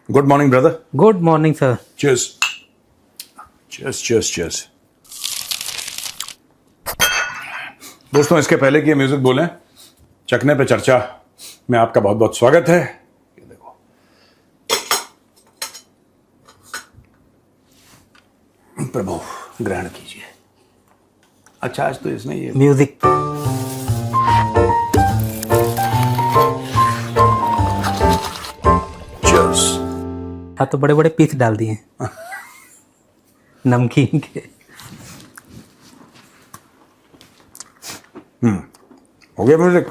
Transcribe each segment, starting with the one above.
Good morning brother. Good morning sir. Cheers cheers cheers cheers. दोस्तों, इसके पहले कि ये म्यूजिक बोलें, चखने पे चर्चा में आपका बहुत बहुत स्वागत है। ये देखो, प्रभु ग्रहण कीजिए। अच्छा, आज तो इसमें ये म्यूजिक चीयर्स। हाँ, तो बड़े बड़े पीस डाल दिए हैं नमकीन के। हो गया म्यूजिक।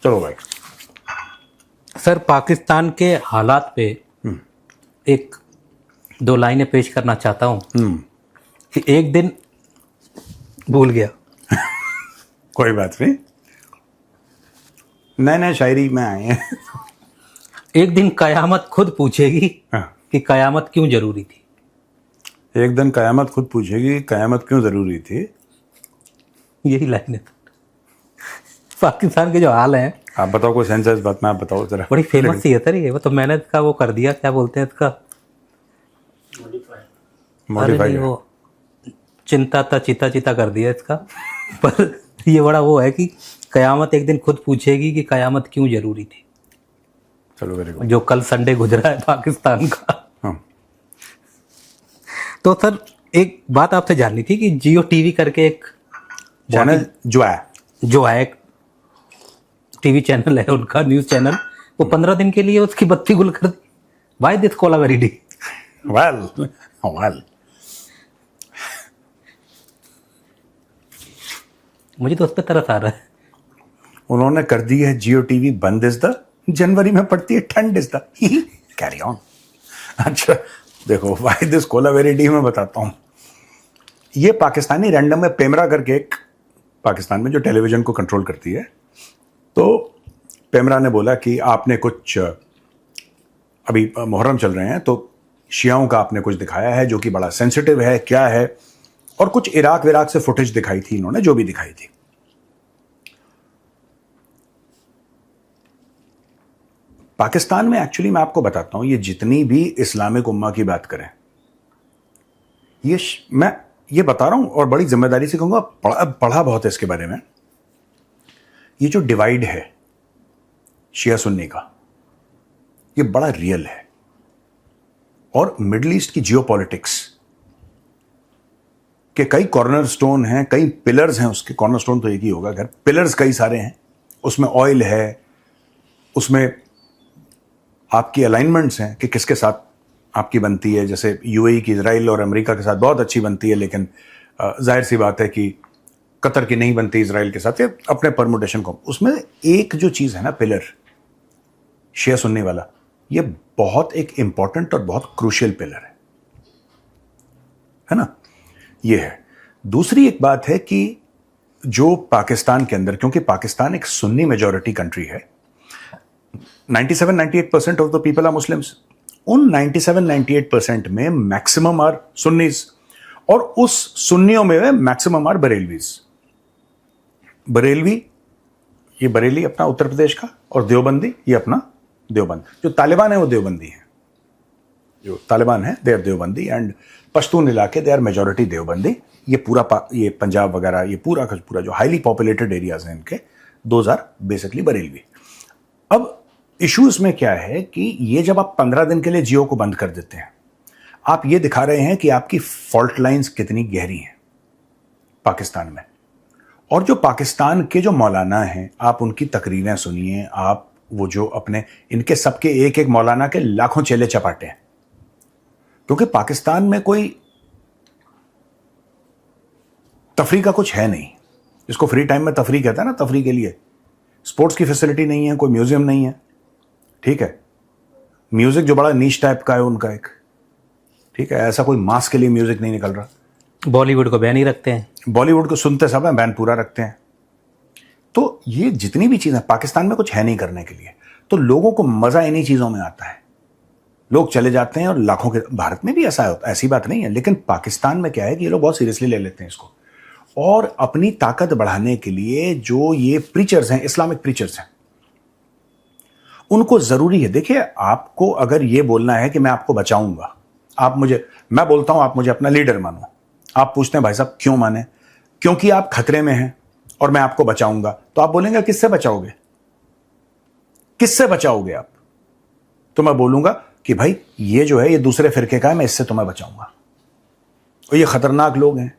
चलो भाई। सर, पाकिस्तान के हालात पे एक दो लाइनें पेश करना चाहता हूँ कि एक दिन भूल गया। कोई बात नहीं, नए नए शायरी में आए हैं। एक दिन कयामत खुद पूछेगी हाँ। कि कयामत क्यों जरूरी थी। एक दिन कयामत खुद पूछेगी कयामत क्यों जरूरी थी। यही लाइन है। पाकिस्तान के जो हाल है, आप बताओ कोई सेंस है इस बात में, आप बताओ जरा। बड़ी फेमस ही है सर ये। वो तो मैंने इसका वो कर दिया, क्या बोलते हैं इसका, अरे मॉडिफाइड नहीं, वो चिंता था चिता चिता कर दिया इसका। पर ये बड़ा वो है कि कयामत एक दिन खुद पूछेगी कि कयामत क्यों जरूरी थी। चलो वेरी गुड। जो कल संडे गुजरा है पाकिस्तान का। हाँ। तो सर, एक बात आपसे जाननी थी कि जियो टीवी करके एक चैनल जो है, एक टीवी चैनल है उनका, न्यूज चैनल, वो 15 दिन के लिए उसकी बत्ती गुल कर दी। वाई दिस कोलावेरिटी? वेल मुझे तो उस पर तरस आ रहा है। उन्होंने कर दी है जियो टीवी बंद। इज द जनवरी में पड़ती है ठंड। Is the carry on. अच्छा देखो, वाई दिस कोलावेरिटी में बताता हूं। ये पाकिस्तानी रैंडम में पेमरा करके एक पाकिस्तान में जो टेलीविजन को कंट्रोल करती है, तो पेमरा ने बोला कि आपने कुछ, अभी मुहर्रम चल रहे हैं तो शियाओं का आपने कुछ दिखाया है जो कि बड़ा सेंसिटिव है, क्या है, और कुछ इराक विराक से फुटेज दिखाई थी इन्होंने, जो भी दिखाई थी। पाकिस्तान में एक्चुअली मैं आपको बताता हूं, ये जितनी भी इस्लामिक उम्मा की बात करें, मैं ये बता रहा हूं और बड़ी जिम्मेदारी से कहूंगा, पढ़ा बहुत है इसके बारे में। ये जो डिवाइड है शिया सुन्नी का, ये बड़ा रियल है। और मिडिल ईस्ट की जियोपॉलिटिक्स के कई कॉर्नर स्टोन हैं, कई पिलर्स हैं। उसके कॉर्नर स्टोन तो एक ही होगा, अगर पिलर्स कई सारे हैं। उसमें ऑयल है, उसमें आपकी अलाइनमेंट्स हैं कि किसके साथ आपकी बनती है। जैसे यूएई की इजराइल और अमेरिका के साथ बहुत अच्छी बनती है, लेकिन जाहिर सी बात है कि कतर की नहीं बनती इजराइल के साथ, अपने परमुटेशन को। उसमें एक जो चीज है ना, पिलर शिया सुन्नी वाला, ये बहुत एक इंपॉर्टेंट और बहुत क्रूशियल पिलर है ना। ये है। दूसरी एक बात है कि जो पाकिस्तान के अंदर, क्योंकि पाकिस्तान एक सुन्नी मेजॉरिटी कंट्री है, 97-98% of the people are Muslims. उन 97-98% में मैक्सिमम आर सुन्नीज, और उस सुन्नियों में मैक्सिमम आर बरेलवीज। बरेलवी, ये बरेली अपना उत्तर प्रदेश का, और देवबंदी ये अपना देवबंद। जो तालिबान है वो देवबंदी है, जो तालिबान है they are Deobandi, and Pashtun इलाके दे आर मेजॉरिटी देवबंदी। ये पूरा ये पंजाब वगैरह, ये पूरा का पूरा जो हाईली पॉपुलेटेड एरियाज हैं इनके, दोज आर बेसिकली बरेलवी। अब इशू इसमें क्या है कि ये जब आप 15 दिन के लिए जियो को बंद कर देते हैं, आप ये दिखा रहे हैं कि आपकी फॉल्ट लाइंस कितनी गहरी हैं पाकिस्तान में। और जो पाकिस्तान के जो मौलाना हैं, आप उनकी तकरीरें सुनिए, आप वो जो अपने, इनके सबके एक एक मौलाना के लाखों चेले चपाटे हैं। क्योंकि पाकिस्तान में कोई तफरी का कुछ है नहीं। इसको फ्री टाइम में तफरी कहता है ना, तफरी के लिए स्पोर्ट्स की फैसिलिटी नहीं है, कोई म्यूजियम नहीं है, ठीक है। म्यूजिक जो बड़ा नीश टाइप का है उनका एक, ठीक है, ऐसा कोई मास के लिए म्यूजिक नहीं निकल रहा। बॉलीवुड को बैन ही रखते हैं, बॉलीवुड को सुनते सब हैं, बैन पूरा रखते हैं। तो ये जितनी भी चीजें, पाकिस्तान में कुछ है नहीं करने के लिए, तो लोगों को मजा इन्हीं चीजों में आता है। लोग चले जाते हैं और लाखों के, भारत में भी ऐसा होता है, ऐसी बात नहीं है, लेकिन पाकिस्तान में क्या है कि ये लोग बहुत सीरियसली ले लेते हैं इसको। और अपनी ताकत बढ़ाने के लिए जो ये प्रीचर्स हैं, इस्लामिक प्रीचर्स हैं, उनको जरूरी है। देखिए, आपको अगर ये बोलना है कि मैं आपको बचाऊंगा, मैं बोलता हूं आप मुझे अपना लीडर मानो, आप पूछते हैं भाई साहब क्यों माने, क्योंकि आप खतरे में हैं और मैं आपको बचाऊंगा, तो आप बोलेंगे किससे बचाओगे, किससे बचाओगे आप? तो मैं बोलूंगा कि भाई ये जो है ये दूसरे फिरके का है, मैं इससे तुम्हें बचाऊंगा, और ये खतरनाक लोग हैं,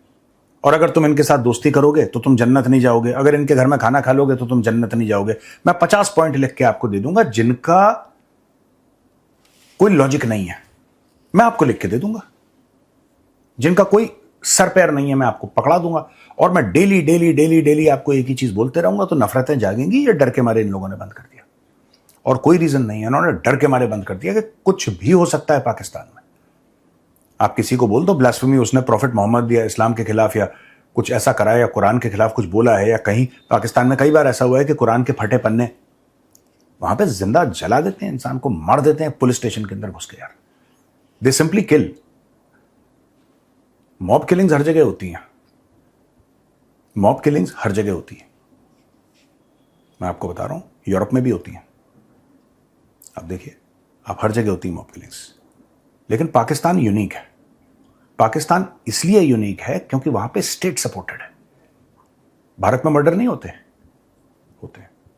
और अगर तुम इनके साथ दोस्ती करोगे तो तुम जन्नत नहीं जाओगे, अगर इनके घर में खाना खा लोगे तो तुम जन्नत नहीं जाओगे। मैं 50 पॉइंट लिख के आपको दे दूंगा जिनका कोई लॉजिक नहीं है, मैं आपको लिख के दे दूंगा, जिनका कोई सर पैर नहीं है मैं आपको पकड़ा दूंगा, और मैं डेली डेली डेली डेली आपको एक ही चीज बोलते रहूंगा, तो नफरतें जागेंगी। ये डर के मारे इन लोगों ने बंद कर दिया, और कोई रीजन नहीं है, इन्होंने डर के मारे बंद कर दिया कि कुछ भी हो सकता है पाकिस्तान में। आप किसी को बोल दो ब्लास्फेमी, उसने प्रॉफिट मोहम्मद या इस्लाम के खिलाफ या कुछ ऐसा करा है या कुरान के खिलाफ कुछ बोला है, या कहीं पाकिस्तान में कई बार ऐसा हुआ है कि कुरान के फटे पन्ने वहां पे जिंदा जला देते हैं, इंसान को मार देते हैं पुलिस स्टेशन के अंदर घुस के। यार they simply kill. Mob killings हर जगह होती हैं, मॉब किलिंग्स हर जगह होती है, मैं आपको बता रहा हूं, यूरोप में भी होती हैं। आप देखिए, आप हर जगह होती है मॉब किलिंग्स। लेकिन पाकिस्तान यूनिक है। पाकिस्तान इसलिए यूनिक है क्योंकि वहां पे स्टेट सपोर्टेड है। भारत में मर्डर नहीं होते,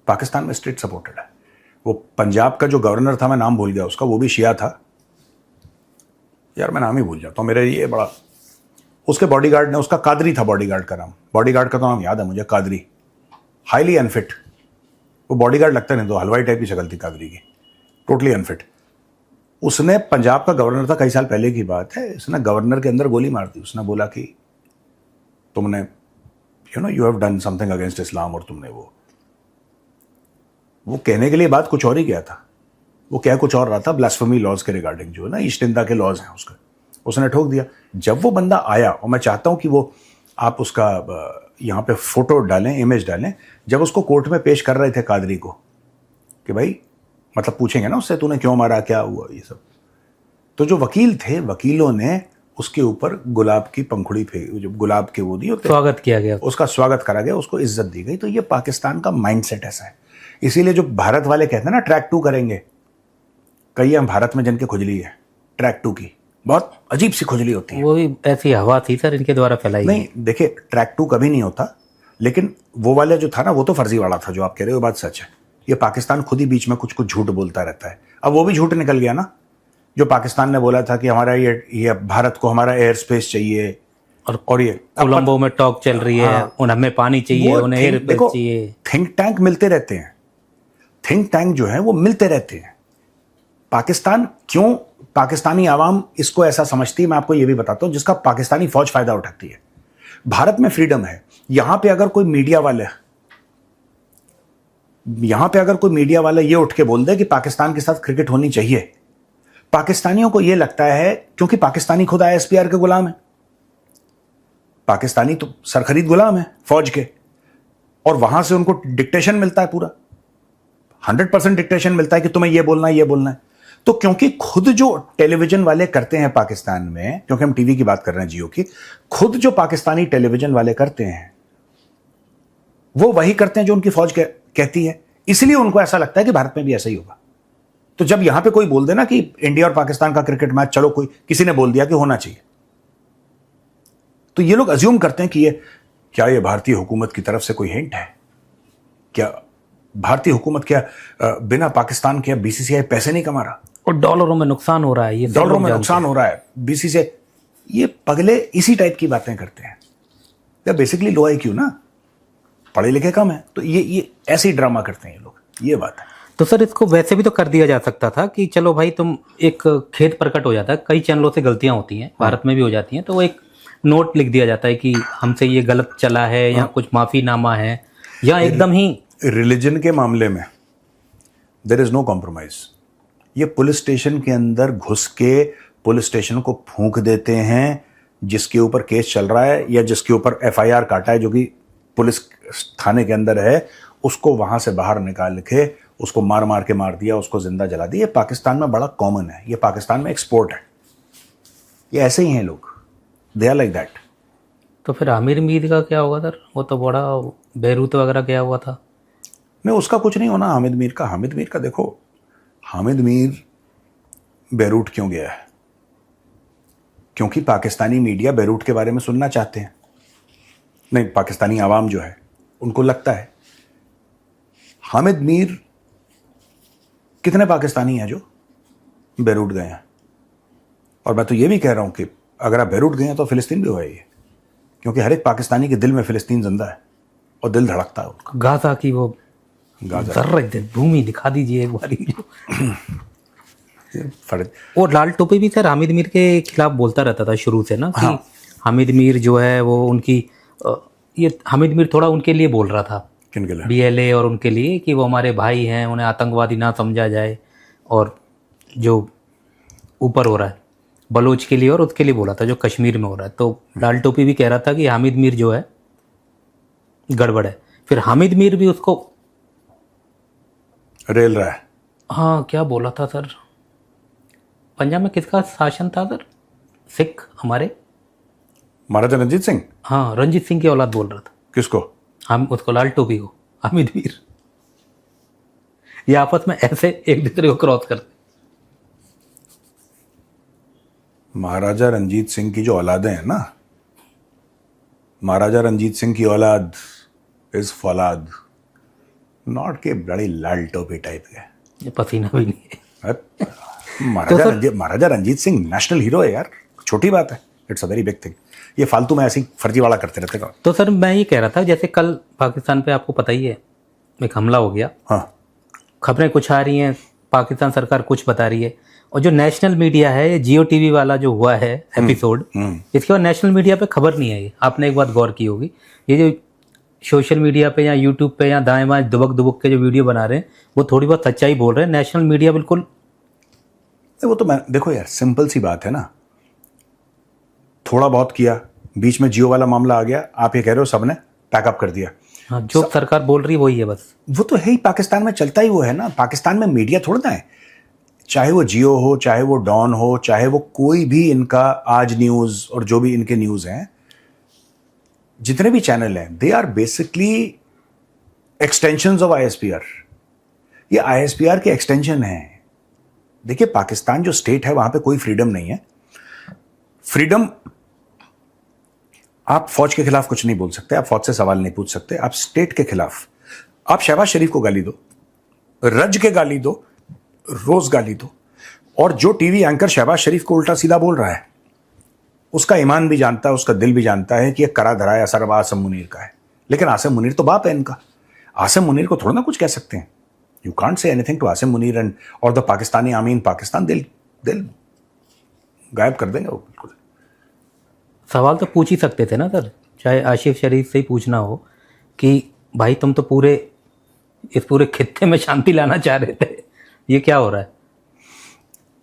पाकिस्तान में स्टेट सपोर्टेड है। वो पंजाब का जो गवर्नर था, मैं नाम भूल गया उसका, वो भी शिया था यार, मैं नाम ही भूल जाता हूं, मेरे ये बड़ा, उसके बॉडीगार्ड ने, उसका कादरी था बॉडीगार्ड का नाम, बॉडीगार्ड का तो नाम याद है मुझे, कादरी, हाईली अनफिट। वो बॉडीगार्ड लगता नहीं, तो हलवाई टाइप की शक्ल थी कादरी की, टोटली अनफिट। उसने, पंजाब का गवर्नर था, कई साल पहले की बात है, उसने गवर्नर के अंदर गोली मार दी। उसने बोला कि तुमने you have done something against इस्लाम, और तुमने वो कहने के लिए बात कुछ और ही किया था, वो क्या कुछ और रहा था, ब्लास्फेमी लॉज के रिगार्डिंग, जो है ना ईस्ट इंडिया के लॉज हैं उसका, उसने ठोक दिया। जब वो बंदा आया, और मैं चाहता हूं कि वो आप उसका यहां पे फोटो डालें, इमेज डालें, जब उसको कोर्ट में पेश कर रहे थे कादरी को, कि भाई मतलब पूछेंगे ना उससे तूने क्यों मारा, क्या हुआ, ये सब, तो जो वकील थे, वकीलों ने उसके ऊपर गुलाब की पंखुड़ी फेंक, जो गुलाब के वो दी होते, स्वागत किया गया, उसका स्वागत करा गया, उसको इज्जत दी गई। तो ये पाकिस्तान का माइंडसेट ऐसा है। इसीलिए जो भारत वाले कहते हैं ना ट्रैक 2 करेंगे, कई हम भारत में जिनके खुजली है ट्रैक 2 की, बहुत अजीब सी खुजली होती है। वो भी ऐसी हवा थी सर इनके द्वारा फैलाई। नहीं देखिए, ट्रैक 2 कभी नहीं होता, लेकिन वो वाला जो था ना, वो तो फर्जी वाला था, जो आप कह रहे हो बात सच है। ये पाकिस्तान खुद ही बीच में कुछ कुछ झूठ बोलता रहता है। अब वो भी झूठ निकल गया ना, जो पाकिस्तान ने बोला था कि हमारा ये भारत को हमारा एयर स्पेस चाहिए, और ये कोलंबो में टॉक चल रही है, उन्हें हमें पानी चाहिए, उन्हें एयर स्पेस चाहिए। थिंक टैंक मिलते रहते हैं, थिंक टैंक जो है वो मिलते रहते हैं। पाकिस्तान क्यों, पाकिस्तानी आवाम इसको ऐसा समझती है, मैं आपको ये भी बताता हूं, जिसका पाकिस्तानी फौज फायदा उठाती है। भारत में फ्रीडम है, यहां पे अगर कोई मीडिया वाला ये उठ के बोल दे कि पाकिस्तान के साथ क्रिकेट होनी चाहिए, पाकिस्तानियों को ये लगता है, क्योंकि पाकिस्तानी खुद ISPR के गुलाम है, पाकिस्तानी तो सरखरीद गुलाम है फौज के, और वहां से उनको डिक्टेशन मिलता है, पूरा 100% डिक्टेशन मिलता है कि तुम्हें ये बोलना है, ये बोलना है। तो क्योंकि खुद जो टेलीविजन वाले करते हैं पाकिस्तान में, क्योंकि हम टीवी की बात कर रहे हैं जियो की, खुद जो पाकिस्तानी टेलीविजन वाले करते हैं वो वही करते हैं जो उनकी फौज कहती है, इसलिए उनको ऐसा लगता है कि भारत में भी ऐसा ही होगा। तो जब यहां पे कोई बोल देना कि इंडिया और पाकिस्तान का क्रिकेट मैच, चलो किसी ने बोल दिया कि होना चाहिए, तो ये लोग अज्यूम करते हैं कि ये भारतीय हुकूमत की तरफ से कोई हिंट है क्या, भारतीय हुकूमत क्या बिना पाकिस्तान के BCCI पैसे नहीं कमा रहा, और डॉलरों में नुकसान हो रहा है, ये डॉलरों में नुकसान हो रहा है BCCI। ये पगले इसी टाइप की बातें करते हैं, या बेसिकली लो IQ ना, पढ़े लिखे कम है, तो ये ऐसे ही ड्रामा करते हैं ये लोग, ये बात है। तो सर इसको वैसे भी तो कर दिया जा सकता था कि चलो भाई तुम, एक खेद प्रकट हो जाता है, कई चैनलों से गलतियां होती हैं, भारत में भी हो जाती हैं, तो वो एक नोट लिख दिया जाता है कि हमसे ये गलत चला है, या कुछ माफीनामा है, या एकदम ही। रिलीजन के मामले में देयर इज नो कॉम्प्रोमाइज। ये पुलिस स्टेशन के अंदर घुस के पुलिस स्टेशन को फूंक देते हैं, जिसके ऊपर केस चल रहा है या जिसके ऊपर FIR काटा है, जो कि पुलिस थाने के अंदर है, उसको वहां से बाहर निकाल के उसको मार के मार दिया, उसको जिंदा जला दिया। ये पाकिस्तान में बड़ा कॉमन है, ये पाकिस्तान में एक्सपोर्ट है, ये ऐसे ही हैं लोग, दे आर लाइक दैट। तो फिर आमिर मीर का क्या होगा सर, वो तो बड़ा बेरूत वगैरह गया हुआ था। नहीं, उसका कुछ नहीं होना हामिद मीर का देखो, हामिद मीर बेरूट क्यों गया है? क्योंकि पाकिस्तानी मीडिया बेरूट के बारे में सुनना चाहते हैं। नहीं, पाकिस्तानी आवाम जो है उनको लगता है हामिद मीर, कितने पाकिस्तानी हैं जो बेरूट गए हैं? और मैं तो ये भी कह रहा हूं कि अगर आप बेरूट गए हैं तो फिलिस्तीन भी हुआ है ये, क्योंकि हर एक पाकिस्तानी के दिल में फिलिस्तीन जिंदा है और दिल धड़कता है उनका। गाजा की वो गाजा जर्रे भूमि दिखा दीजिए एक बार। फर्ज वो लाल टोपी भी सर हामिद मीर के खिलाफ बोलता रहता था शुरू से ना, कि हाँ। हामिद मीर जो है वो उनकी ये हामिद मीर थोड़ा उनके लिए बोल रहा था, किन के लिए? BLA और उनके लिए, कि वो हमारे भाई हैं, उन्हें आतंकवादी ना समझा जाए। और जो ऊपर हो रहा है बलोच के लिए और उसके लिए बोला था जो कश्मीर में हो रहा है। तो लाल टोपी भी कह रहा था कि हामिद मीर जो है गड़बड़ है। फिर हामिद मीर भी उसको रेल रहा है। हाँ क्या बोला था सर, पंजाब में किसका शासन था सर? सिख हमारे महाराजा रंजीत सिंह। हाँ रंजीत सिंह की औलाद बोल रहा था। किसको? हम उसको लाल टोपी को, हामिद मीर। ये आपस में ऐसे एक दूसरे को क्रॉस करते। महाराजा रंजीत सिंह की जो औलादें हैं ना, महाराजा रंजीत सिंह की औलाद इज फौलाद, नॉट के बड़ी लाल टोपी टाइप के। ये पसीना भी नहीं है। महाराजा रंजीत सिंह नेशनल हीरो है यार, छोटी बात है। It's a very big thing. ये फालतू में ऐसी फर्जीवाड़ा करते रहते हैं। तो सर मैं ये कह रहा था, जैसे कल पाकिस्तान पे आपको पता ही है एक हमला हो गया। हाँ, खबरें कुछ आ रही हैं, पाकिस्तान सरकार कुछ बता रही है, और जो नेशनल मीडिया है, ये जियो टीवी वाला जो हुआ है एपिसोड, इसके बाद नेशनल मीडिया पे खबर नहीं आई। आपने एक बात गौर की होगी, ये जो सोशल मीडिया पे या यूट्यूब पे या दाएं बाएं दुबक दुबक के जो वीडियो बना रहे हैं, वो थोड़ी बहुत सच्चाई बोल रहे हैं। नेशनल मीडिया बिल्कुल, वो तो मैं देखो यार, सिंपल सी बात है ना, थोड़ा बहुत किया, बीच में जियो वाला मामला आ गया, आप ये कह रहे हो सबने पैकअप कर दिया। हाँ, जो सरकार बोल रही है वही है बस। वो तो है ही, पाकिस्तान में चलता ही वो है ना। पाकिस्तान में मीडिया थोड़ा ना है, चाहे वो जियो हो, चाहे वो डॉन हो, चाहे वो कोई भी इनका आज न्यूज और जो भी इनके न्यूज हैं, जितने भी चैनल हैं, they are basically extensions of ISPR। ये ISPR के एक्सटेंशन है। देखिए, पाकिस्तान जो स्टेट है वहां पे कोई फ्रीडम नहीं है। फ्रीडम, आप फौज के खिलाफ कुछ नहीं बोल सकते, आप फौज से सवाल नहीं पूछ सकते, आप स्टेट के खिलाफ, आप शहबाज शरीफ को गाली दो, रज के गाली दो, रोज गाली दो, और जो टीवी एंकर शहबाज शरीफ को उल्टा सीधा बोल रहा है, उसका ईमान भी जानता है, उसका दिल भी जानता है कि यह करा धरा है असर आसिम मुनीर का है। लेकिन आसिम मुनीर तो बाप है इनका, आसिम मुनीर को थोड़ा ना कुछ कह सकते हैं। You can't say anything to Asim Munir and और द पाकिस्तानी आमीन पाकिस्तान। दिल गायब कर देंगे वो बिल्कुल। सवाल तो पूछ ही सकते थे ना सर, चाहे आशिफ शरीफ से ही पूछना हो कि भाई तुम तो इस पूरे खित्ते में शांति लाना चाह रहे थे, ये क्या हो रहा है?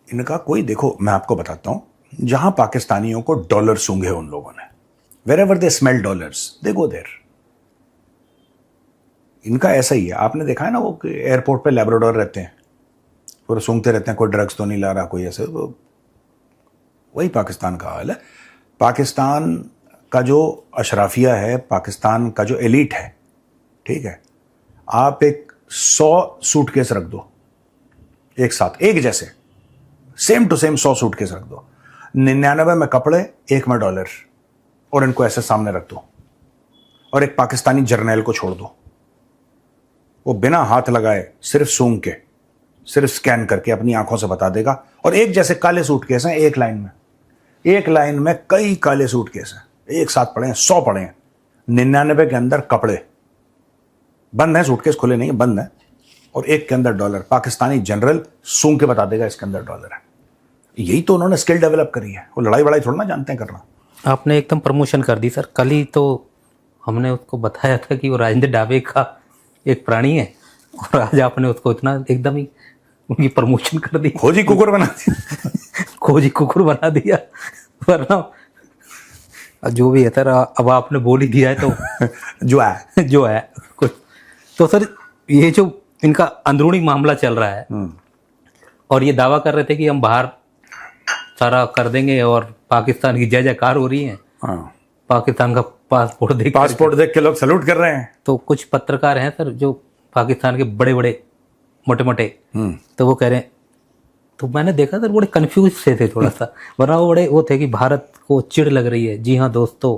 इनका कोई, देखो मैं आपको बताता हूं, जहां पाकिस्तानियों को डॉलर सूंघे उन लोगों ने, wherever they smell dollars they go there. इनका ऐसा ही है। आपने देखा है ना, वो एयरपोर्ट पे लैब्राडोर रहते हैं, पूरा सूंघते रहते हैं, कोई ड्रग्स तो नहीं ला रहा, कोई ऐसे। वही पाकिस्तान का हाल है। पाकिस्तान का जो अशराफिया है, पाकिस्तान का जो एलिट है, ठीक है, आप एक 100 सूटकेस रख दो एक साथ, एक जैसे, सेम टू सेम 100 सूटकेस रख दो, 99 में कपड़े, 1 में डॉलर, और इनको ऐसे सामने रख दो, और एक पाकिस्तानी जर्नैल को छोड़ दो, वो बिना हाथ लगाए, सिर्फ सूंघ के, सिर्फ स्कैन करके अपनी आंखों से बता देगा। और एक जैसे काले सूटकेस हैं, एक लाइन में कई काले सूटकेस हैं, एक साथ पड़े हैं, 100 पड़े हैं, 99 के अंदर कपड़े बंद हैं, सूटकेस खुले नहीं है, बंद है, और एक के अंदर डॉलर। पाकिस्तानी जनरल सूंघ के बता देगा इसके अंदर डॉलर है। यही तो उन्होंने स्किल डेवलप करी है। वो लड़ाई वड़ाई थोड़ा ना जानते हैं करना। आपने एकदम प्रमोशन कर दी सर। कल ही तो हमने उसको बताया था कि वो राजेंद्र डाबे का एक प्राणी है, और आज आपने उसको इतना एकदम ही उनकी प्रमोशन कर दी, खोजी कुकुर बना दिया। खोजी कुकुर बना दिया। वरना जो भी है सर, अब आपने बोल ही दिया है तो जो है कुछ। तो सर ये जो इनका अंदरूनी मामला चल रहा है, और ये दावा कर रहे थे कि हम बाहर सारा कर देंगे, और पाकिस्तान की जय जयकार हो रही है। हाँ। पाकिस्तान का पासपोर्ट देख के लोग सैल्यूट कर रहे हैं। तो कुछ पत्रकार हैं सर जो पाकिस्तान के बड़े बड़े मोटे मोटे, तो वो कह रहे हैं तो मैंने देखा सर बड़े कंफ्यूज से थे थोड़ा सा, वरना वो बड़े वो थे कि भारत को चिढ़ लग रही है। जी हाँ दोस्तों,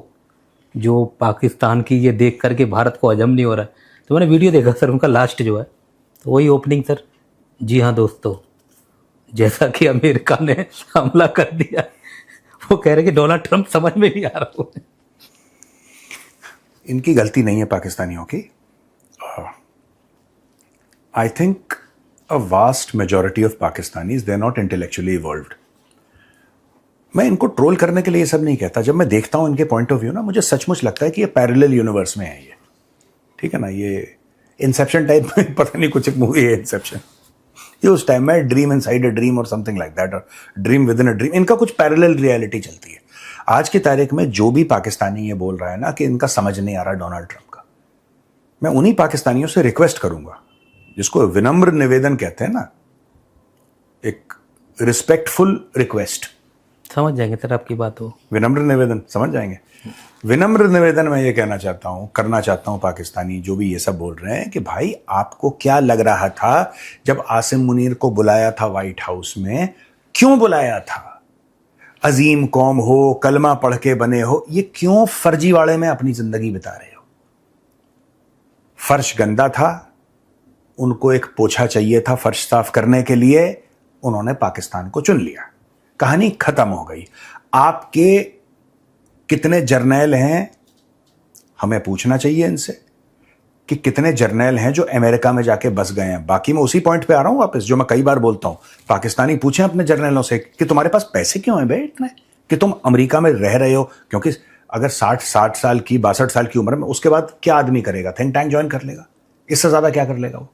जो पाकिस्तान की ये देख करके भारत को हजम नहीं हो रहा है। तो मैंने वीडियो देखा सर उनका लास्ट जो है, तो वही ओपनिंग सर, जी हाँ दोस्तों, जैसा कि अमेरिका ने हमला कर दिया, वो कह रहे कि डोनाल्ड ट्रंप समझ में नहीं आ रहा वो। इनकी गलती नहीं है पाकिस्तानियों की। I think a vast majority of Pakistanis they are not intellectually evolved. मैं इनको ट्रोल करने के लिए ये सब नहीं कहता। जब मैं देखता हूं इनके पॉइंट ऑफ व्यू ना, मुझे सचमुच लगता है कि ये पैरेलल यूनिवर्स में है ये, ठीक है ना। ये इंसेप्शन टाइप में पता नहीं कुछ एक मूवी है इंसेप्शन, ये उस टाइम में ड्रीम इनसाइड अ ड्रीम और समथिंग लाइक दैट, और dream with in a dream, इनका कुछ पैरेलल रियलिटी चलती है। आज की तारीख में जो भी पाकिस्तानी ये बोल रहा है ना कि इनका समझ नहीं आ रहा डोनाल्ड ट्रंप का, मैं उन्हीं पाकिस्तानियों से रिक्वेस्ट करूंगा, जिसको विनम्र निवेदन कहते हैं ना, एक रिस्पेक्टफुल रिक्वेस्ट। समझ जाएंगे सर आपकी बात हो। विनम्र निवेदन समझ जाएंगे। विनम्र निवेदन मैं ये कहना चाहता हूं, करना चाहता हूं पाकिस्तानी जो भी ये सब बोल रहे हैं, कि भाई आपको क्या लग रहा था जब आसिम मुनीर को बुलाया था व्हाइट हाउस में? क्यों बुलाया था? अजीम कौम हो, कलमा पढ़ के बने हो, ये क्यों फर्जीवाड़े में अपनी जिंदगी बिता रहे हो? फर्श गंदा था, उनको एक पोछा चाहिए था फर्श साफ करने के लिए, उन्होंने पाकिस्तान को चुन लिया, कहानी खत्म हो गई। आपके कितने जर्नैल हैं, हमें पूछना चाहिए इनसे कि कितने जर्नैल हैं जो अमेरिका में जाके बस गए हैं। बाकी मैं उसी पॉइंट पे आ रहा हूं वापस, जो मैं कई बार बोलता हूं, पाकिस्तानी पूछें अपने जर्नैलों से कि तुम्हारे पास पैसे क्यों हैं बे इतने कि तुम अमेरिका में रह रहे हो? क्योंकि अगर 60 साल की 62 साल की उम्र में, उसके बाद क्या आदमी करेगा? थिंक टैंक ज्वाइन कर लेगा, इससे ज्यादा क्या कर लेगा वो?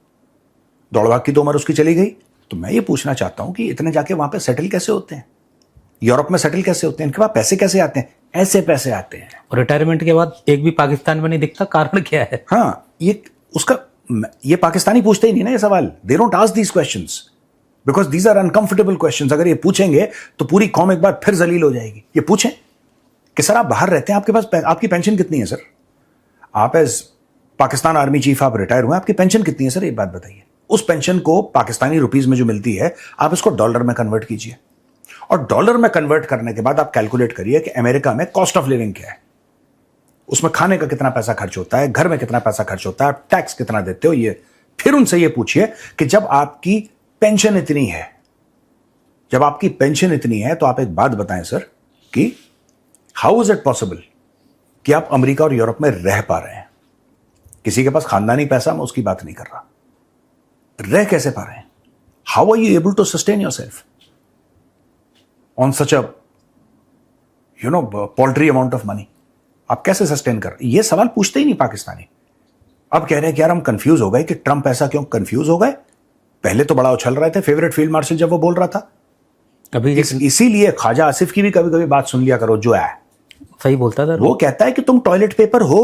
दौड़ भाग की तो उम्र उसकी चली गई। तो मैं ये पूछना चाहता हूं कि इतने जाके वहां पे सेटल कैसे होते हैं, यूरोप में सेटल कैसे होते हैं, इनके पास पैसे कैसे आते हैं? ऐसे पैसे आते हैं। और रिटायरमेंट के बाद एक भी पाकिस्तान में नहीं दिखता, कारण क्या है? हाँ, ये पाकिस्तानी पूछते ही नहीं ना ये सवाल। They don't ask these questions because these are uncomfortable questions. अगर ये पूछेंगे तो पूरी कौम एक बार फिर जलील हो जाएगी। ये पूछें कि सर आप बाहर रहते हैं, आपके पास आपकी पेंशन कितनी है सर? आप एज पाकिस्तान आर्मी चीफ आप रिटायर हुए, आपकी पेंशन कितनी है सर? एक बात बताइए। उस पेंशन को पाकिस्तानी रुपीज में जो मिलती है, आप इसको डॉलर में कन्वर्ट कीजिए, और डॉलर में कन्वर्ट करने के बाद आप कैलकुलेट करिए कि अमेरिका में कॉस्ट ऑफ लिविंग क्या है, उसमें खाने का कितना पैसा खर्च होता है, घर में कितना पैसा खर्च होता है, आप टैक्स कितना देते हो। ये फिर उनसे ये पूछिए कि जब आपकी पेंशन इतनी है, तो आप एक बात बताएं सर कि हाउ इज इट पॉसिबल कि आप अमेरिका और यूरोप में रह पा रहे हैं? किसी के पास खानदानी पैसा, मैं उसकी बात नहीं कर रहा, रह कैसे पा रहे हैं? How are you able to sustain yourself on such a paltry amount of money? आप कैसे सस्टेन कर? ये सवाल पूछते ही नहीं पाकिस्तानी। अब कह रहे हैं कि यार हम कंफ्यूज हो गए कि ट्रंप ऐसा क्यों। कंफ्यूज हो गए? पहले तो बड़ा उछल रहे थे फेवरेट फील्ड मार्शल जब वो बोल रहा था। अभी इसीलिए ख्वाजा आसिफ की भी कभी कभी बात सुन लिया करो, जो है सही बोलता था वो कहता है कि तुम टॉयलेट पेपर हो।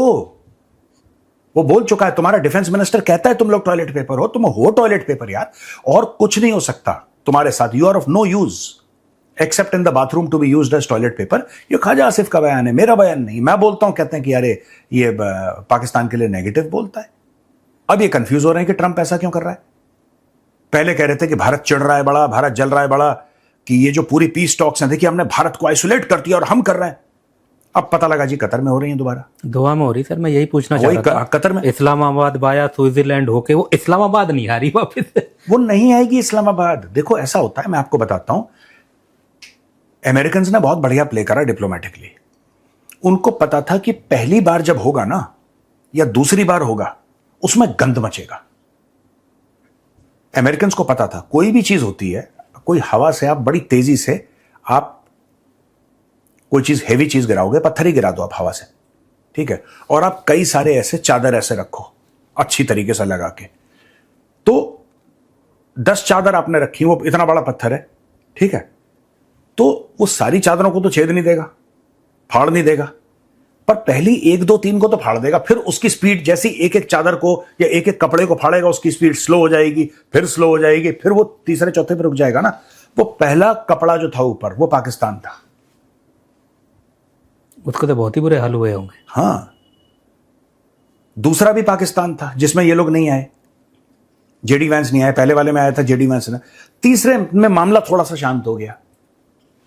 वो बोल चुका है, तुम्हारा डिफेंस मिनिस्टर कहता है तुम लोग टॉयलेट पेपर हो। तुम हो टॉयलेट पेपर यार, और कुछ नहीं हो सकता तुम्हारे साथ। You are of no use except in the bathroom to be used as toilet paper. ये ख्वाजा आसिफ का बयान है, मेरा बयान नहीं। मैं बोलता हूं, कहते हैं कि अरे ये पाकिस्तान के लिए नेगेटिव बोलता है। अब ये कंफ्यूज हो रहे हैं कि ट्रंप ऐसा क्यों कर रहा है। पहले कह रहे थे कि भारत चिढ़ रहा है बड़ा, भारत जल रहा है बड़ा, कि ये जो पूरी पीस टॉक्स हैं, देखिए हमने भारत को आइसोलेट कर दिया और हम कर रहे हैं। अब पता लगा जी कतर में हो रही है, दोबारा दोहा में हो रही। सर मैं यही पूछना चाह रहा था, कतर में इस्लामाबाद बाया स्विट्जरलैंड होके वो इस्लामाबाद नहीं आ रही वापस। वो नहीं आएगी इस्लामाबाद। देखो ऐसा होता है, मैं आपको बताता हूं, अमेरिकन ने बहुत बढ़िया प्ले करा डिप्लोमेटिकली। उनको पता था कि पहली बार जब होगा ना, या दूसरी बार होगा, उसमें गंद मचेगा। अमेरिकन को पता था कोई भी चीज होती है, कोई हवा से आप बड़ी तेजी से आप कोई चीज हैवी चीज गिराओगे, पत्थर ही गिरा दो आप हवा से, ठीक है, और आप कई सारे ऐसे चादर ऐसे रखो अच्छी तरीके से लगा के, तो 10 चादर आपने रखी, वो इतना बड़ा पत्थर है, ठीक है, तो वो सारी चादरों को तो छेद नहीं देगा, फाड़ नहीं देगा, पर पहली 1 2 3 को तो फाड़ देगा। फिर उसकी स्पीड जैसी एक एक चादर को या एक एक कपड़े को फाड़ेगा, उसकी स्पीड स्लो हो जाएगी, फिर स्लो हो जाएगी, फिर वो तीसरे चौथे पे रुक जाएगा ना। वो पहला कपड़ा जो था ऊपर, वो पाकिस्तान था। उसको तो बहुत ही बुरे हाल हुए होंगे। हाँ, दूसरा भी पाकिस्तान था जिसमें ये लोग नहीं आए। जेडी वैंस नहीं आया, पहले वाले में आया था जेडी वैंस ने, तीसरे में मामला थोड़ा सा शांत हो गया।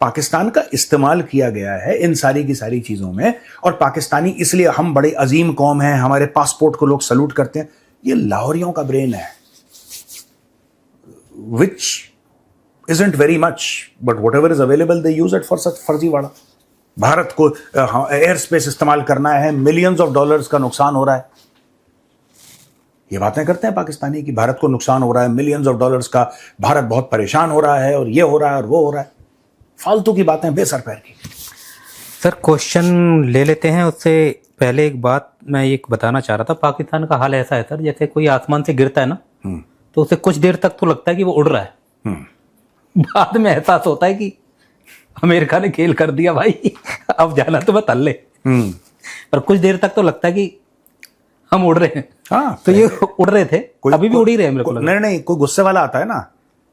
पाकिस्तान का इस्तेमाल किया गया है इन सारी की सारी चीजों में, और पाकिस्तानी इसलिए हम बड़े अजीम कौम हैं, हमारे पासपोर्ट को लोग सल्यूट करते हैं। ये लाहौरियों का ब्रेन है, विच isn't very much, but whatever is available they use it for such फर्जीवाड़ा। भारत को एयर स्पेस इस्तेमाल करना है, मिलियंस ऑफ डॉलर्स का नुकसान हो रहा है, ये बातें करते हैं पाकिस्तानी कि भारत को नुकसान हो रहा है, मिलियंस ऑफ डॉलर्स का, भारत बहुत परेशान हो रहा है, और ये हो रहा है और वो हो रहा है। फालतू की बातें, बेसर पैर की। सर क्वेश्चन ले लेते हैं, उससे पहले एक बात मैं एक बताना चाह रहा था। पाकिस्तान का हाल ऐसा है सर, जैसे कोई आसमान से गिरता है ना, तो उसे कुछ देर तक तो लगता है कि वो उड़ रहा है, बाद में एहसास होता है कि अमेरिका ने खेल कर दिया भाई, अब जाना तो मैं तल्ले। पर कुछ देर तक तो लगता है कि हम उड़ रहे हैं। हाँ, तो ये उड़ रहे थे, अभी भी उड़ ही रहे हैं मेरे को लग रहा है। नहीं, कोई गुस्से वाला आता है ना,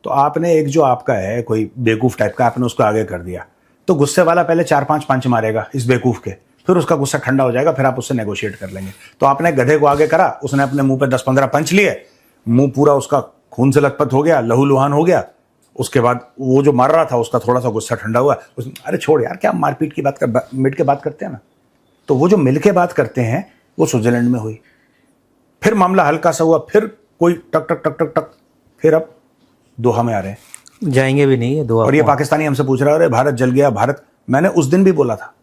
तो आपने एक जो आपका है कोई बेवकूफ टाइप का, आपने उसको आगे कर दिया, तो गुस्से वाला पहले 4-5 पंच मारेगा इस बेवकूफ के, फिर उसका गुस्सा ठंडा हो जाएगा, फिर आप उससे नेगोशिएट कर लेंगे। तो आपने गधे को आगे करा, उसने अपने मुंह पे 10-15 पंच लिए, मुंह पूरा उसका खून से लथपथ हो गया, लहू लुहान हो गया। उसके बाद वो जो मार रहा था उसका थोड़ा सा गुस्सा ठंडा हुआ, अरे छोड़ यार, क्या मारपीट की बात कर, मिट के बात करते हैं ना। तो वो जो मिल के बात करते हैं वो स्विट्जरलैंड में हुई, फिर मामला हल्का सा हुआ, फिर कोई टक टक टक टक टक, फिर अब दोहा में आ रहे हैं, जाएंगे भी नहीं ये दोहा। और ये पाकिस्तानी हमसे पूछ रहा है, अरे भारत जल गया, भारत। मैंने उस दिन भी बोला था,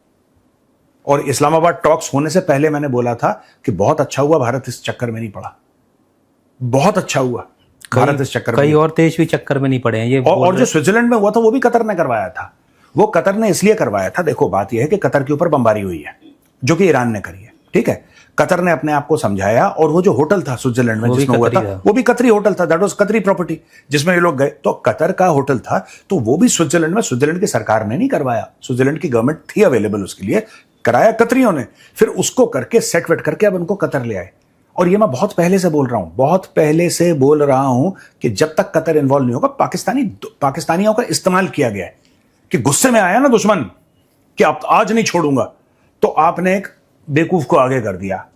और इस्लामाबाद टॉक्स होने से पहले मैंने बोला था कि बहुत अच्छा हुआ भारत इस चक्कर में नहीं पड़ा, बहुत अच्छा हुआ भारत इस चक्कर में। कई और देश भी चक्कर में नहीं पड़े हैं ये। और जो स्विट्जरलैंड में हुआ था वो भी कतर ने करवाया था। वो कतर ने इसलिए करवाया था, देखो बात यह है कि कतर के ऊपर बमबारी हुई है जो कि ईरान ने करी है, ठीक है। कतर ने अपने आप को समझाया, और वो जो होटल था स्विट्जरलैंड में जिसमें हुआ था वो भी कतरी होटल था, दैट वाज कतरी प्रॉपर्टी जिसमें ये लोग गए, तो कतर का होटल था, तो वो भी स्विट्जरलैंड में, स्विट्जरलैंड की सरकार ने नहीं करवाया, स्विट्जरलैंड की गवर्नमेंट थी अवेलेबल उसके लिए, कराया कतरियों ने, फिर उसको करके सेट वेट करके अब उनको कतर ले आए। और ये मैं बहुत पहले से बोल रहा हूं, बहुत पहले से बोल रहा हूं कि जब तक कतर इन्वॉल्व नहीं होगा, पाकिस्तानियों का इस्तेमाल किया गया है कि गुस्से में आया ना दुश्मन कि अब आज नहीं छोड़ूंगा, तो आपने एक बेवकूफ को आगे कर दिया,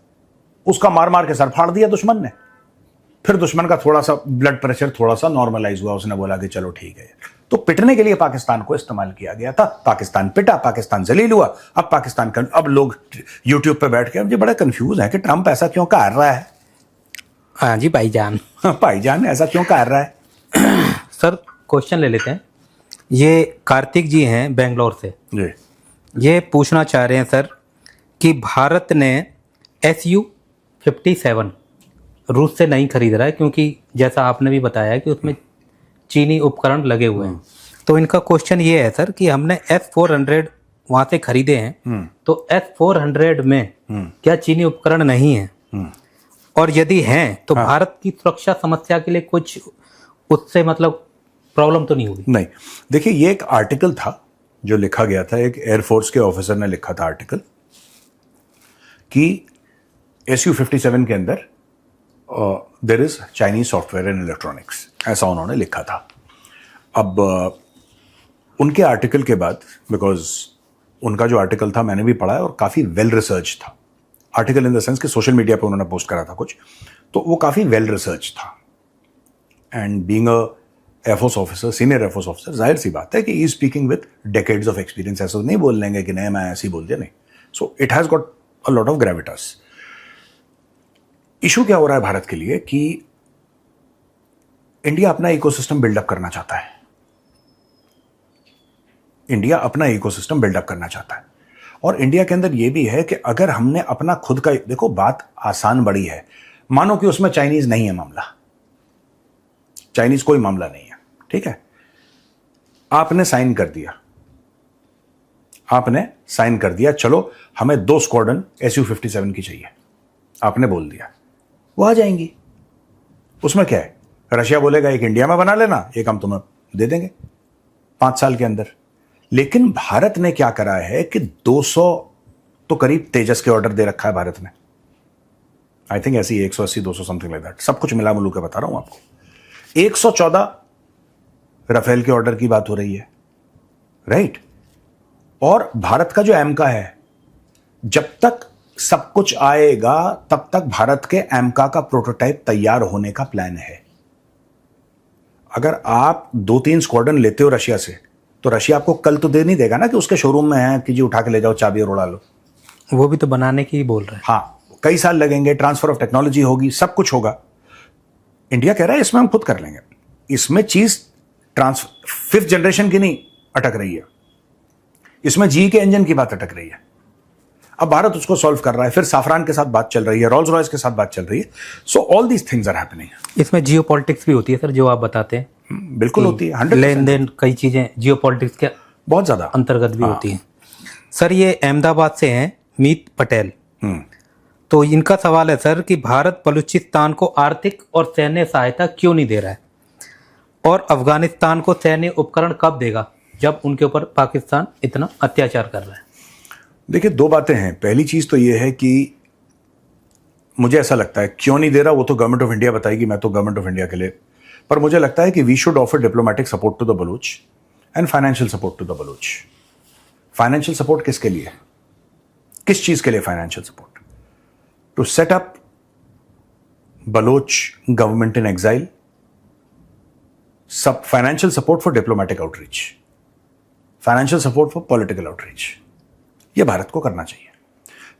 उसका मार मार के सर फाड़ दिया दुश्मन ने, फिर दुश्मन का थोड़ा सा ब्लड प्रेशर थोड़ा सा नॉर्मलाइज हुआ, उसने बोला कि चलो ठीक है। तो पिटने के लिए पाकिस्तान को इस्तेमाल किया गया था, पाकिस्तान पिटा, पाकिस्तान जलील हुआ। अब पाकिस्तान का, अब लोग यूट्यूब पे बैठ के मुझे बड़ा कंफ्यूज है कि ट्रंप ऐसा क्यों कर रहा है। हाँ जी भाईजान, भाईजान ऐसा क्यों कर रहा है। सर क्वेश्चन ले लेते हैं। ये कार्तिक जी हैं बेंगलोर से जी, ये पूछना चाह रहे हैं सर कि भारत ने Su-57 रूस से नहीं खरीद रहा है, क्योंकि जैसा आपने भी बताया कि उसमें चीनी उपकरण लगे हुए हैं। तो इनका क्वेश्चन ये है सर कि हमने S-400 वहां से खरीदे हैं, तो S-400 में क्या चीनी उपकरण नहीं है, और यदि हैं तो भारत की सुरक्षा समस्या के लिए कुछ उससे मतलब प्रॉब्लम तो नहीं होगी? नहीं, देखिए ये एक आर्टिकल था जो लिखा गया था, एक एयरफोर्स के ऑफिसर ने लिखा था आर्टिकल कि Su-57 के अंदर there is Chinese software and electronics, ऐसा उन्होंने लिखा था। अब उनके आर्टिकल के बाद, बिकॉज उनका जो आर्टिकल था मैंने भी पढ़ा है और काफ़ी वेल रिसर्च था आर्टिकल, इन द सेंस कि सोशल मीडिया पे उन्होंने पोस्ट करा था कुछ, तो वो काफ़ी वेल रिसर्च था। And being a air force officer, senior air force officer, जाहिर सी बात है कि he speaking with decades of experience, ऐसा नहीं बोल लेंगे कि नहीं मैं ऐसे ही बोल दिया, नहीं। So it has got a lot of Gravitas. Issue क्या हो रहा है भारत के लिए कि इंडिया अपना इकोसिस्टम बिल्डअप करना चाहता है, इंडिया अपना इकोसिस्टम बिल्डअप करना चाहता है, और इंडिया के अंदर यह भी है कि अगर हमने अपना खुद का, देखो बात आसान बड़ी है, मानो कि उसमें चाइनीज नहीं है मामला, चाइनीज कोई मामला नहीं है, ठीक है, आपने साइन कर दिया, आपने साइन कर दिया, चलो हमें 2 स्क्वाड्रन Su-57 की चाहिए, आपने बोल दिया, वो आ जाएंगी, उसमें क्या है, रशिया बोलेगा एक इंडिया में बना लेना, एक हम तुम्हें दे देंगे 5 साल के अंदर। लेकिन भारत ने क्या करा है कि 200 तो करीब तेजस के ऑर्डर दे रखा है भारत ने, आई थिंक ऐसी 180-200 समथिंग लाइक दैट, सब कुछ मिला मिलू के बता रहा हूं आपको। 114 राफेल के ऑर्डर की बात हो रही है, राइट। और भारत का जो एमका है, जब तक सब कुछ आएगा तब तक भारत के एमका का प्रोटोटाइप तैयार होने का प्लान है, अगर आप 2-3 स्क्वाड्रन लेते हो रशिया से, तो रशिया आपको कल तो दे नहीं देगा ना कि उसके शोरूम में है कि जी उठा के ले जाओ, चाबी और उड़ा लो। वो भी तो बनाने की ही बोल रहे हैं। हाँ, कई साल लगेंगे, ट्रांसफर ऑफ टेक्नोलॉजी होगी, सब कुछ होगा। इंडिया कह रहा है इसमें हम खुद कर लेंगे। इसमें चीज ट्रांसफर 5th जनरेशन की नहीं अटक रही है, इसमें जी के इंजन की बात अटक रही है। अब भारत उसको सॉल्व कर रहा है, फिर साफरान के साथ बात चल रही है, रोल्स रॉयस के साथ बात चल रही है। So all these things are happening. इसमें जियो पॉलिटिक्स भी होती है सर, जो आप बताते हैं। बिल्कुल होती है, 100% लेन देन, कई चीजें जियो पॉलिटिक्स के बहुत ज्यादा अंतर्गत भी होती हैं। सर ये अहमदाबाद से हैं मीत पटेल। तो इनका सवाल है सर कि भारत बलूचिस्तान को आर्थिक और सैन्य सहायता क्यों नहीं दे रहा है, और अफगानिस्तान को सैन्य उपकरण कब देगा जब उनके ऊपर पाकिस्तान इतना अत्याचार कर रहा है। देखिए, 2 बातें हैं। पहली चीज तो ये है कि मुझे ऐसा लगता है क्यों नहीं दे रहा, वो तो गवर्नमेंट ऑफ इंडिया बताएगी, मैं तो गवर्नमेंट ऑफ इंडिया के लिए। पर मुझे लगता है कि we should offer diplomatic support to the Baloch and financial support to the Baloch. Financial support किसके लिए, किस चीज के लिए financial support? To set up Baloch government in exile, सब financial support for diplomatic outreach, financial support for political outreach. यह भारत को करना चाहिए।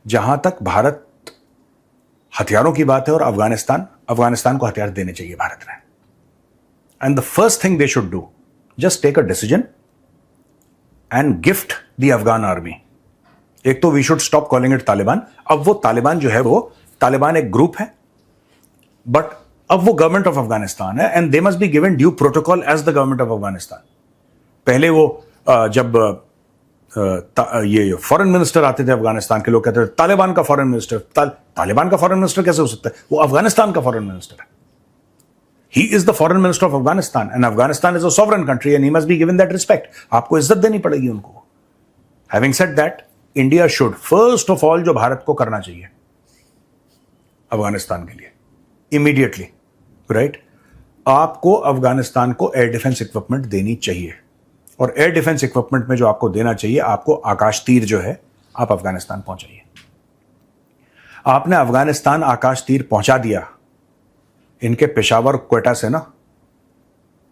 जहां तक भारत हथियारों की बात है और अफगानिस्तान को हथियार देने चाहिए भारत ने। And the first thing they should do, just take a decision and gift the Afghan army. एक तो we should stop calling it Taliban. अब वो तालिबान जो है, वो तालिबान एक ग्रुप है, बट अब वो गवर्नमेंट ऑफ अफगानिस्तान है and they must be given due protocol as the government of Afghanistan. पहले वो जब ये फॉरेन मिनिस्टर आते थे अफगानिस्तान के, लोग कहते थे तालिबान का फॉरेन मिनिस्टर। तालिबान का फॉरेन मिनिस्टर कैसे हो सकता है? वो अफगानिस्तान का फॉरेन मिनिस्टर है। He is the foreign minister of Afghanistan and Afghanistan is a sovereign country and he must be given that respect. आपको इज्जत देनी पड़ेगी उनको। Having said that, India should first of all, जो भारत को करना चाहिए अफगानिस्तान के लिए इमीडिएटली, राइट, आपको अफगानिस्तान को एयर डिफेंस इक्विपमेंट देनी चाहिए। और एयर डिफेंस इक्विपमेंट में जो आपको देना चाहिए, आपको आकाश तीर जो है, आप अफगानिस्तान पहुंचाइए। आपने अफगानिस्तान आकाश तीर पहुंचा दिया, इनके पेशावर क्वेटा से ना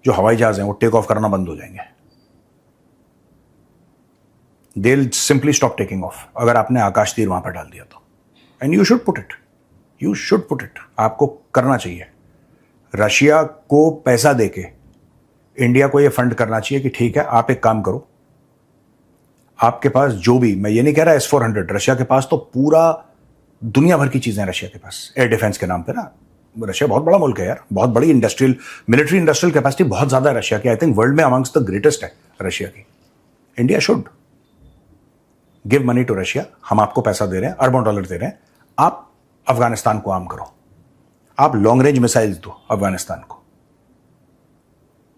जो हवाई जहाज हैं वो टेक ऑफ करना बंद हो जाएंगे। They will simply stop taking of अगर आपने आकाश तीर वहां पर डाल दिया तो। And you should put it, आपको करना चाहिए। रशिया को पैसा देके इंडिया को यह फंड करना चाहिए कि ठीक है, आप एक काम करो, आपके पास जो भी, मैं ये नहीं कह रहा S-400, रशिया के पास तो पूरा दुनिया भर की चीजें रशिया के पास एयर डिफेंस के नाम पे ना। रशिया बहुत बड़ा मुल्क है यार, बहुत बड़ी मिलिट्री इंडस्ट्रियल कैपेसिटी बहुत ज्यादा है रशिया की। आई थिंक वर्ल्ड में अमंग्स द ग्रेटेस्ट है रशिया की। India should give money to Russia. हम आपको पैसा दे रहे हैं, अरबों डॉलर दे रहे हैं, आप अफगानिस्तान को आर्म करो। आप लॉन्ग रेंज मिसाइल्स दो अफगानिस्तान को,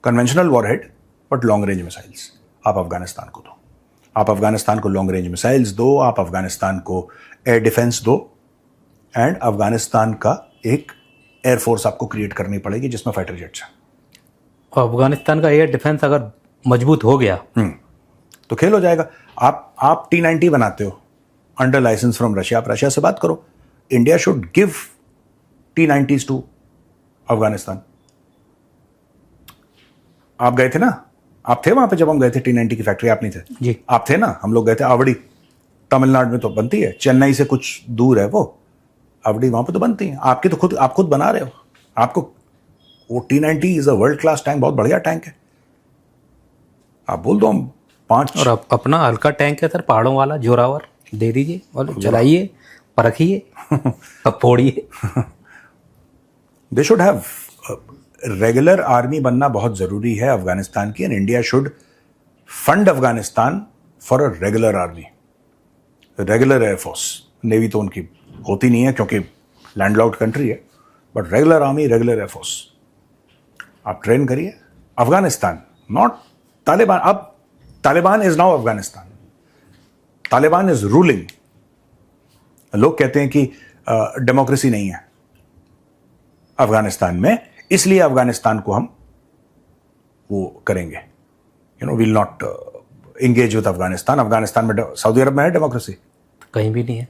conventional warhead but long range missiles आप अफगानिस्तान को दो। आप अफगानिस्तान को लॉन्ग रेंज मिसाइल्स दो, आप अफगानिस्तान को एयर डिफेंस दो, एंड अफगानिस्तान का एक एयरफोर्स आपको क्रिएट करनी पड़ेगी जिसमें फाइटर जेट्स हैं। अफगानिस्तान का एयर डिफेंस अगर मजबूत हो गया तो खेल हो जाएगा। आप T-90 बनाते हो अंडर लाइसेंस फ्रॉम रशिया, आप रशिया से बात करो। India should give T-90s to Afghanistan. आप गए थे ना, आप थे वहां पे जब हम गए थे T-90 की फैक्ट्री? आप नहीं थे जी, आप थे ना। हम लोग गए थे आवड़ी, तमिलनाडु में तो बनती है, चेन्नई से कुछ दूर है वो आवड़ी, वहां पे तो बनती है। आपकी तो आप खुद बना रहे हो। आपको वो T-90 is a world class tank, बहुत बढ़िया टैंक है। आप बोल दो हम 5 और अपना हल्का टैंक है सर, पहाड़ों वाला, जोरावर, दे दीजिए और चलाइए, परखिए, अब फोड़िए। They should have regular army बनना बहुत जरूरी है अफगानिस्तान की, and India should fund Afghanistan for a regular army, regular air force. Navy तो उनकी होती नहीं है क्योंकि लैंडलॉक्ड कंट्री है, but regular army, regular air force आप ट्रेन करिए। अफगानिस्तान, नॉट तालिबान। अब Taliban is now Afghanistan, Taliban is ruling. लोग कहते हैं कि डेमोक्रेसी नहीं है अफगानिस्तान में, इसलिए अफगानिस्तान को हम वो करेंगे, will not engage with Afghanistan. Afghanistan में, सऊदी अरब में है डेमोक्रेसी? कहीं भी नहीं है।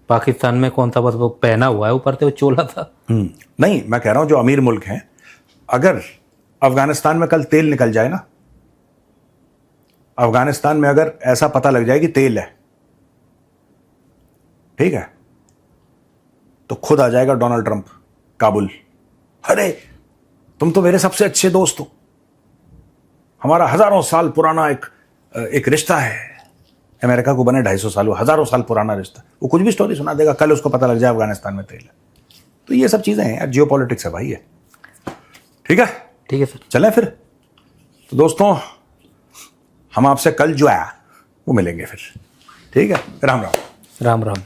पाकिस्तान में कौन सा, बस वो पहना हुआ है ऊपर से, वो चोला था। नहीं, मैं कह रहा हूं जो अमीर मुल्क हैं, अगर अफगानिस्तान में कल तेल निकल जाए ना, अफगानिस्तान में अगर ऐसा पता लग जाए कि तेल है, ठीक है, तो खुद आ जाएगा डोनाल्ड ट्रंप काबुल। अरे तुम तो मेरे सबसे अच्छे दोस्त हो, हमारा हजारों साल पुराना एक रिश्ता है। अमेरिका को बने 250 साल, हजारों साल पुराना रिश्ता, वो कुछ भी स्टोरी सुना देगा, कल उसको पता लग जाए अफगानिस्तान में तेल है। तो ये सब चीजें हैं यार, जियो पॉलिटिक्स है भाई ये। ठीक है, ठीक है सर। चलें फिर। तो दोस्तों हम आपसे कल जो है वो मिलेंगे फिर। ठीक है, राम राम। राम राम।